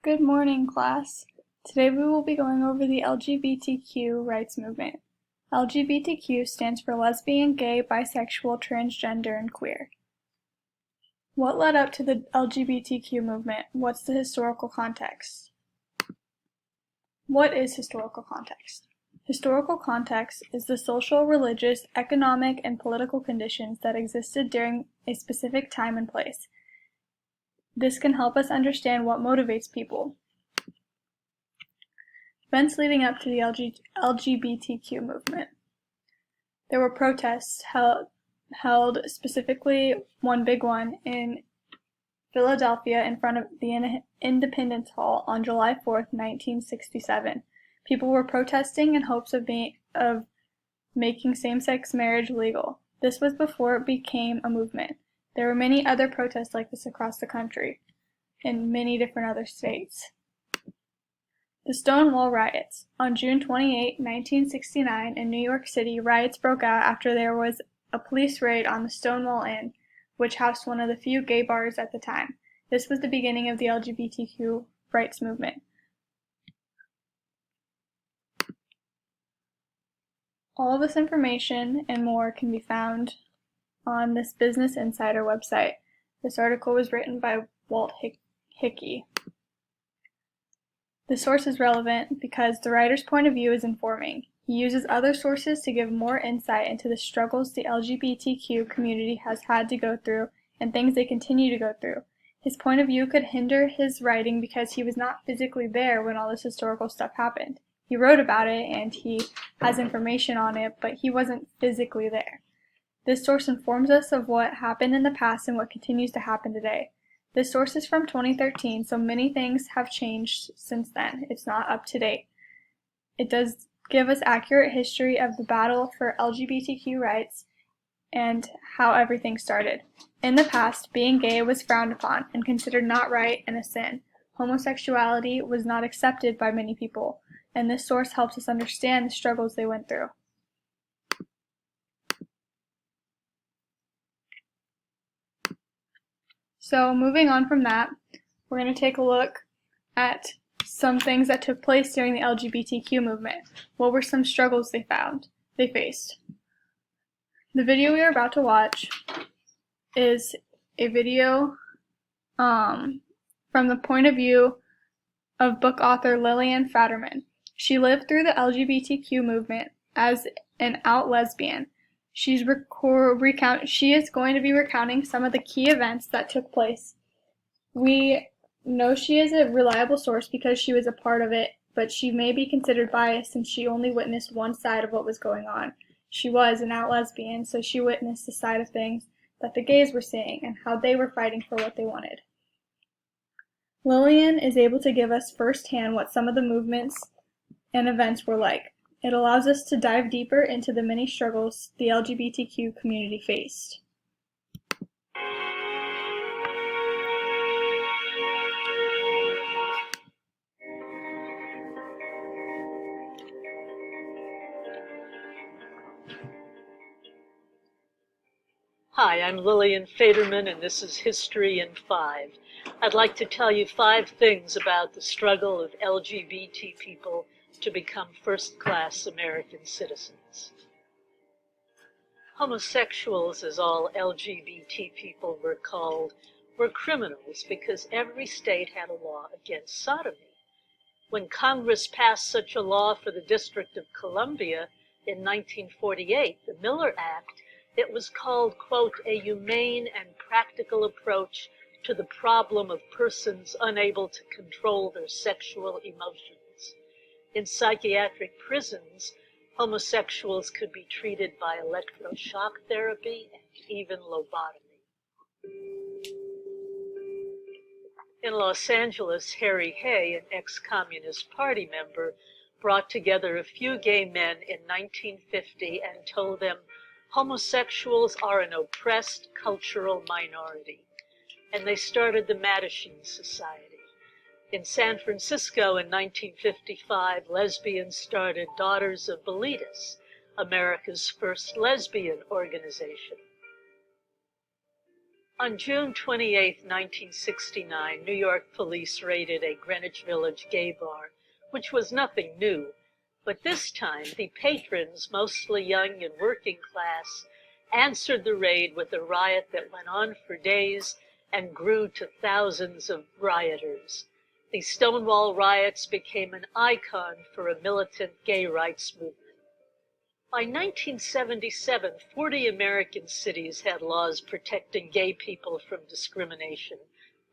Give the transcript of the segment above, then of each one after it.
Good morning, class. Today we will be going over the LGBTQ rights movement. LGBTQ stands for lesbian, gay, bisexual, transgender, and queer. What led up to the LGBTQ movement? What's the historical context? What is historical context? Historical context is the social, religious, economic, and political conditions that existed during a specific time and place. This can help us understand what motivates people. Events leading up to the LGBTQ movement. There were protests held specifically one big one in Philadelphia in front of the Independence Hall on July 4th, 1967. People were protesting in hopes of making same-sex marriage legal. This was before it became a movement. There were many other protests like this across the country in many different other states. The Stonewall Riots. On June 28, 1969, in New York City, riots broke out after there was a police raid on the Stonewall Inn, which housed one of the few gay bars at the time. This was the beginning of the LGBTQ rights movement. All of this information and more can be found on this Business Insider website. This article was written by Walt Hickey. The source is relevant because the writer's point of view is informing. He uses other sources to give more insight into the struggles the LGBTQ community has had to go through and things they continue to go through. His point of view could hinder his writing because he was not physically there when all this historical stuff happened. He wrote about it and he has information on it, but he wasn't physically there. This source informs us of what happened in the past and what continues to happen today. This source is from 2013, so many things have changed since then. It's not up to date. It does give us accurate history of the battle for LGBTQ rights and how everything started. In the past, being gay was frowned upon and considered not right and a sin. Homosexuality was not accepted by many people, and this source helps us understand the struggles they went through. So moving on from that, we're going to take a look at some things that took place during the LGBTQ movement. What were some struggles they faced? The video we are about to watch is a video from the point of view of book author Lillian Faderman. She lived through the LGBTQ movement as an out lesbian. She is going to be recounting some of the key events that took place. We know she is a reliable source because she was a part of it, but she may be considered biased since she only witnessed one side of what was going on. She was an out lesbian, so she witnessed the side of things that the gays were seeing and how they were fighting for what they wanted. Lillian is able to give us firsthand what some of the movements and events were like. It allows us to dive deeper into the many struggles the LGBTQ community faced. Hi, I'm Lillian Faderman, and this is History in 5. I'd like to tell you 5 things about the struggle of LGBT people to become first-class American citizens. Homosexuals, as all LGBT people were called, were criminals because every state had a law against sodomy. When Congress passed such a law for the District of Columbia in 1948, the Miller Act, it was called, quote, a humane and practical approach to the problem of persons unable to control their sexual emotions. In psychiatric prisons, homosexuals could be treated by electroshock therapy and even lobotomy. In Los Angeles, Harry Hay, an ex-Communist Party member, brought together a few gay men in 1950 and told them, homosexuals are an oppressed cultural minority. And they started the Mattachine Society. In San Francisco in 1955, lesbians started Daughters of Bilitis, America's first lesbian organization. On June 28, 1969, New York police raided a Greenwich Village gay bar, which was nothing new. But this time, the patrons, mostly young and working class, answered the raid with a riot that went on for days and grew to thousands of rioters. The Stonewall riots became an icon for a militant gay rights movement. By 1977, 40 American cities had laws protecting gay people from discrimination,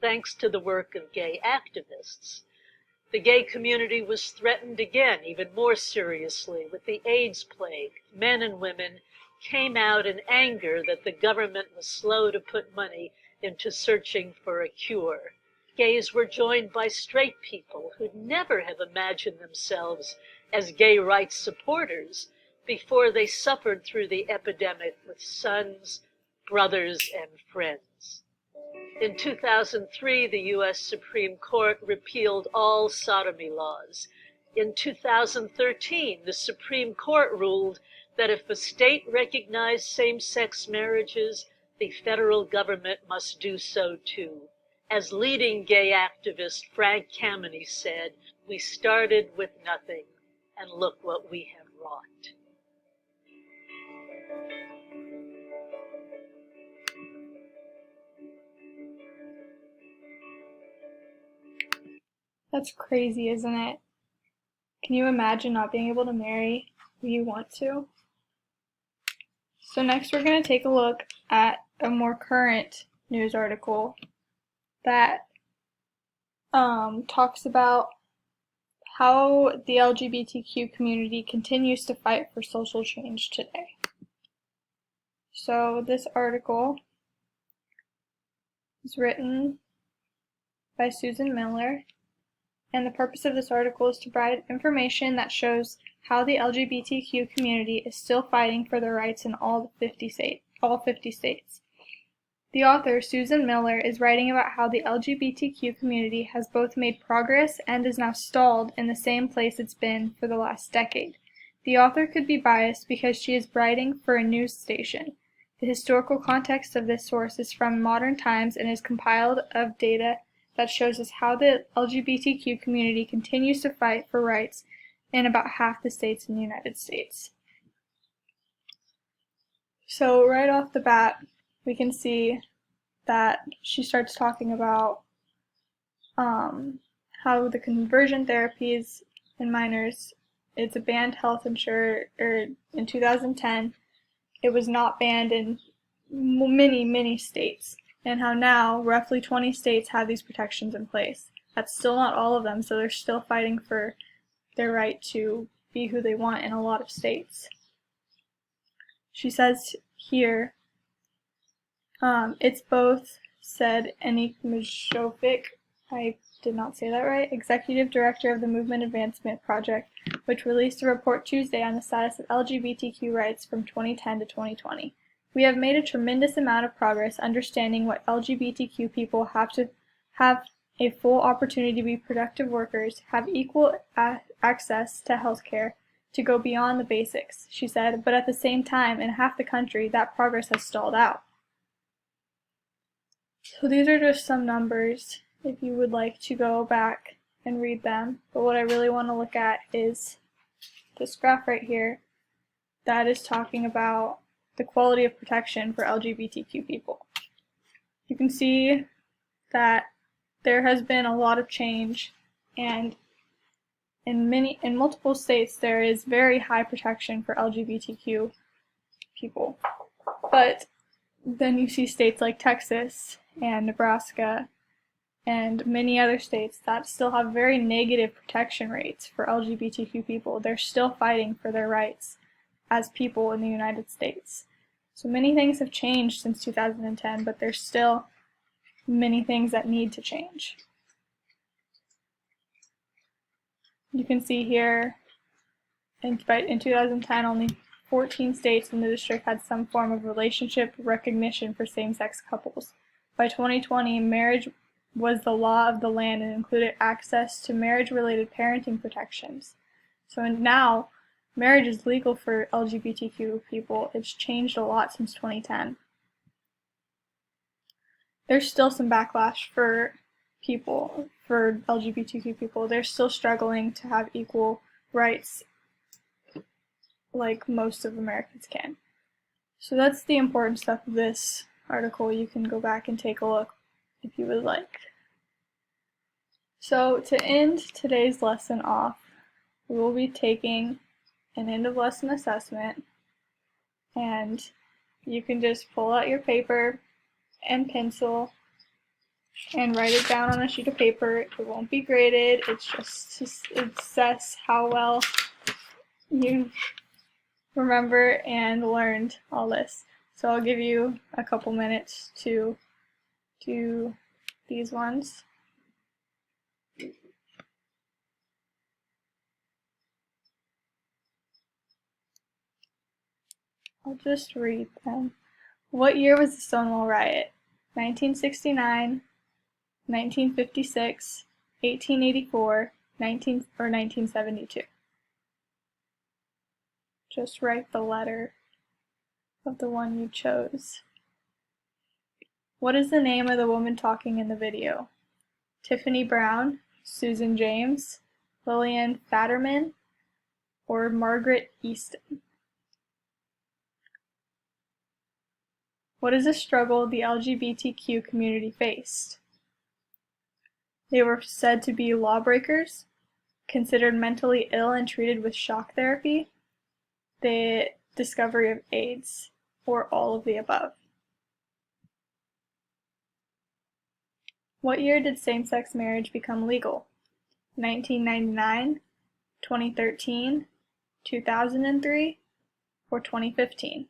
thanks to the work of gay activists. The gay community was threatened again, even more seriously, with the AIDS plague. Men and women came out in anger that the government was slow to put money into searching for a cure. Gays were joined by straight people who'd never have imagined themselves as gay rights supporters before they suffered through the epidemic with sons, brothers, and friends. In 2003, the U.S. Supreme Court repealed all sodomy laws. In 2013, the Supreme Court ruled that if a state recognized same-sex marriages, the federal government must do so too. As leading gay activist Frank Kameny said, "We started with nothing, and look what we have wrought." That's crazy, isn't it? Can you imagine not being able to marry who you want to? So next we're going to take a look at a more current news article that talks about how the LGBTQ community continues to fight for social change today. So this article is written by Susan Miller, and the purpose of this article is to provide information that shows how the LGBTQ community is still fighting for their rights in all 50 states. The author, Susan Miller, is writing about how the LGBTQ community has both made progress and is now stalled in the same place it's been for the last decade. The author could be biased because she is writing for a news station. The historical context of this source is from modern times and is compiled of data that shows us how the LGBTQ community continues to fight for rights in about half the states in the United States. So right off the bat, we can see that she starts talking about how the conversion therapies in minors, it's a banned health insurer, in 2010, it was not banned in many states, and how now roughly 20 states have these protections in place. That's still not all of them, so they're still fighting for their right to be who they want in a lot of states. She says here, it's both, said Enik Mijovic, I did not say that right, executive director of the Movement Advancement Project, which released a report Tuesday on the status of LGBTQ rights from 2010 to 2020. We have made a tremendous amount of progress understanding what LGBTQ people have to have a full opportunity to be productive workers, have equal access to health care, to go beyond the basics, she said, but at the same time, in half the country, that progress has stalled out. So these are just some numbers if you would like to go back and read them, but what I really want to look at is this graph right here that is talking about the quality of protection for LGBTQ people. You can see that there has been a lot of change, and in multiple states there is very high protection for LGBTQ people. But then you see states like Texas and Nebraska and many other states that still have very negative protection rates for LGBTQ people. They're still fighting for their rights as people in the United States. So many things have changed since 2010, but there's still many things that need to change. You can see here, in 2010, only 14 states in the district had some form of relationship recognition for same-sex couples. By 2020, marriage was the law of the land and included access to marriage-related parenting protections. So now, marriage is legal for LGBTQ people. It's changed a lot since 2010. there's still some backlash for LGBTQ people. They're still struggling to have equal rights like most of Americans can. So that's the important stuff of this article. You can go back and take a look if you would like. So to end today's lesson off, we will be taking an end of lesson assessment, and you can just pull out your paper and pencil and write it down on a sheet of paper. It won't be graded, it's just to assess how well you remember and learned all this. So I'll give you a couple minutes to do these ones. I'll just read them. What year was the Stonewall Riot? 1969, 1956, 1884, 1972. Just write the letter of the one you chose. What is the name of the woman talking in the video? Tiffany Brown, Susan James, Lillian Fatterman, or Margaret Easton? What is a struggle the LGBTQ community faced? They were said to be lawbreakers, considered mentally ill and treated with shock therapy, the discovery of AIDS, or all of the above. What year did same-sex marriage become legal? 1999, 2013, 2003, or 2015?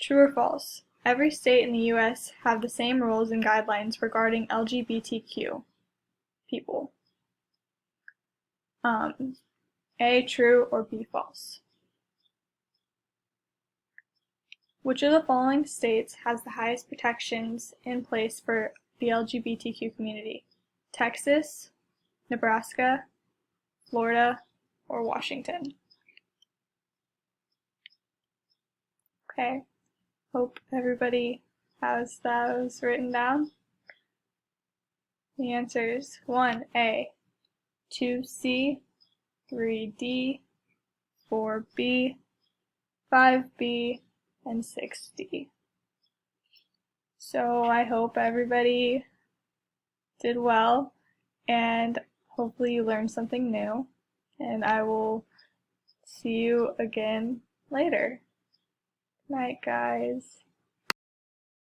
True or false? Every state in the U.S. have the same rules and guidelines regarding LGBTQ people. A, true, or B, false? Which of the following states has the highest protections in place for the LGBTQ community? Texas, Nebraska, Florida, or Washington? Okay, hope everybody has those written down. The answers: 1A, 2C, 3D, 4B, 5B, and 6D. So I hope everybody did well, and hopefully you learned something new, and I will see you again later. Good night, guys.